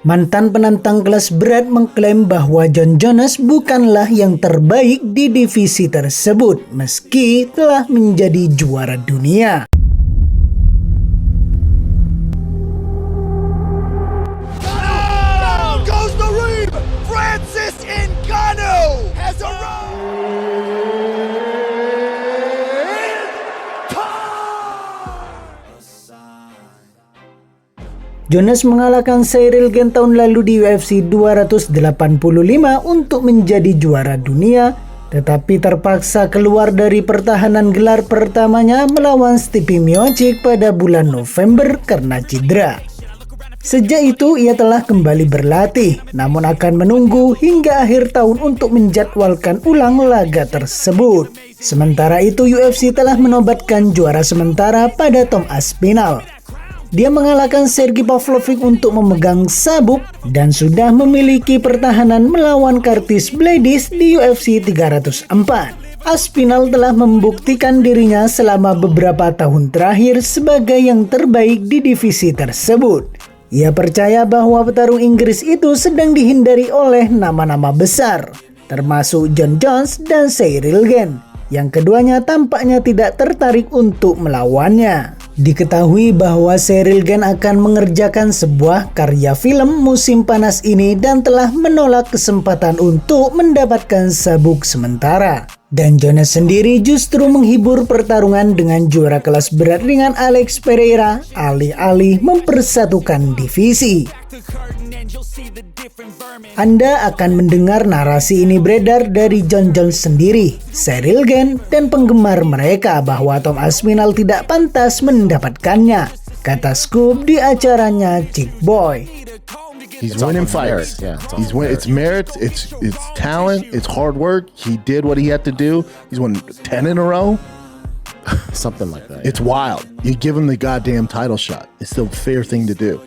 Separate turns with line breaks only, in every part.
Mantan penantang kelas berat mengklaim bahwa Jon Jones bukanlah yang terbaik di divisi tersebut meski telah menjadi juara dunia. Jones mengalahkan Ciryl Gane tahun lalu di UFC 285 untuk menjadi juara dunia, tetapi terpaksa keluar dari pertahanan gelar pertamanya melawan Stipe Miocic pada bulan November karena cedera. Sejak itu ia telah kembali berlatih, namun akan menunggu hingga akhir tahun untuk menjadwalkan ulang laga tersebut. Sementara itu UFC telah menobatkan juara sementara pada Tom Aspinall. Dia mengalahkan Sergey Pavlovich untuk memegang sabuk dan sudah memiliki pertahanan melawan Curtis Blaydes di UFC 304. Aspinall telah membuktikan dirinya selama beberapa tahun terakhir sebagai yang terbaik di divisi tersebut. Ia percaya bahwa petarung Inggris itu sedang dihindari oleh nama-nama besar, termasuk Jon Jones dan Ciryl Gane, yang keduanya tampaknya tidak tertarik untuk melawannya. Diketahui bahwa Ciryl Gane akan mengerjakan sebuah karya film musim panas ini dan telah menolak kesempatan untuk mendapatkan sabuk sementara. Dan Jones sendiri justru menghibur pertarungan dengan juara kelas berat ringan Alex Pereira, alih-alih mempersatukan divisi. Anda akan mendengar narasi ini beredar dari Jon Jones sendiri, Ciryl Gane, dan penggemar mereka bahwa Tom Aspinall tidak pantas mendapatkannya, kata Scoop di acaranya Chick Boy.
He's winning fights. Yeah, it's merit, it's talent, it's hard work. He did what he had to do. He's won 10 in a row.
Something like that.
It's wild. You give him the goddamn title shot. It's the fair thing to do.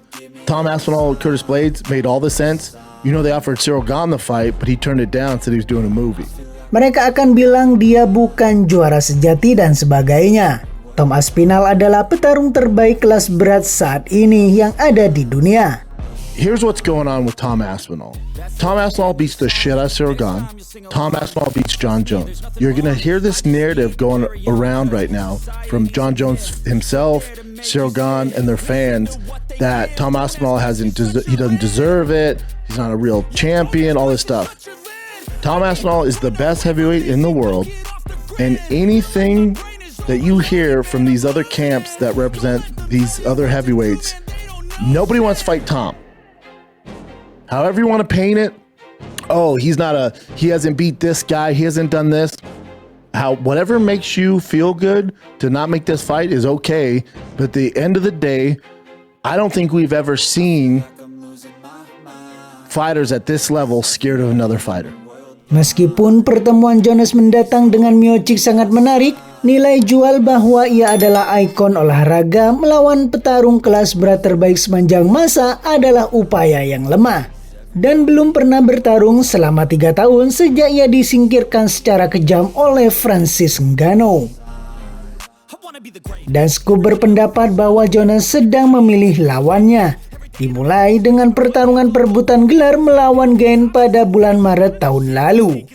Tom Aspinall and Curtis Blaydes made all the sense. You know, they offered Ciryl Gane the fight, but he turned it down, said he was doing a movie.
Mereka akan bilang dia bukan juara sejati dan sebagainya. Tom Aspinall adalah petarung terbaik kelas berat saat ini yang ada di dunia.
Here's what's going on with Tom Aspinall. Tom Aspinall beats the shit out of Ciryl Gane. Tom Aspinall beats Jon Jones. You're going to hear this narrative going around right now from Jon Jones himself, Ciryl Gane, and their fans that Tom Aspinall he doesn't deserve it. He's not a real champion, all this stuff. Tom Aspinall is the best heavyweight in the world, and anything that you hear from these other camps that represent these other heavyweights, nobody wants to fight Tom. However you want to paint it, he hasn't beat this guy, he hasn't done this. Whatever makes you feel good to not make this fight is okay, but at the end of the day, I don't think we've ever seen fighters at this level scared of another fighter.
Meskipun pertemuan Jones mendatang dengan Miocic sangat menarik, nilai jual bahwa ia adalah ikon olahraga melawan petarung kelas berat terbaik sepanjang masa adalah upaya yang lemah. Dan belum pernah bertarung selama 3 tahun sejak ia disingkirkan secara kejam oleh Francis Ngannou. Dan Scoop berpendapat bahwa Jones sedang memilih lawannya, dimulai dengan pertarungan perebutan gelar melawan Gane pada bulan Maret tahun lalu.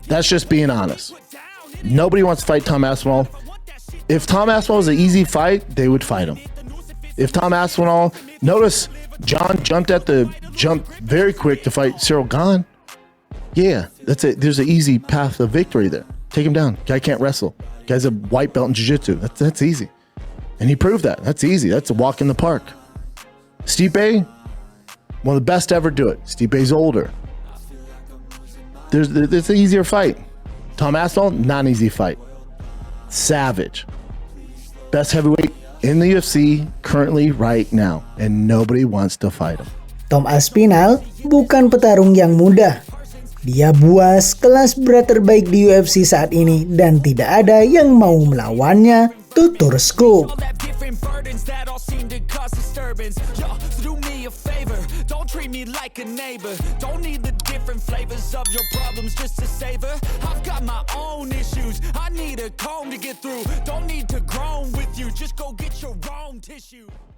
That's just being honest. Nobody wants to fight Tom Aspinall. If Tom Aspinall was an easy fight, they would fight him. If Tom Aspinall, notice Jon jumped very quick to fight Ciryl Gane. Yeah, that's it. There's an easy path of victory there. Take him down. Guy can't wrestle. Guy's a white belt in jiu-jitsu. That's easy. And he proved that. That's easy. That's a walk in the park. Stipe, one of the best to ever do it. Stipe's older. There's an easier fight. Tom Aspinall, not an easy fight. Savage. Best heavyweight in the UFC currently right now. And nobody wants to fight him.
Tom Aspinall bukan petarung yang mudah. Dia buas kelas berat terbaik di UFC saat ini dan tidak ada yang mau melawannya, tutur Scoop. treat me like a neighbor. Don't need the different flavors of your problems just to savor. I've got my own issues, I need a comb to get through. Don't need to groan with you, just go
issue.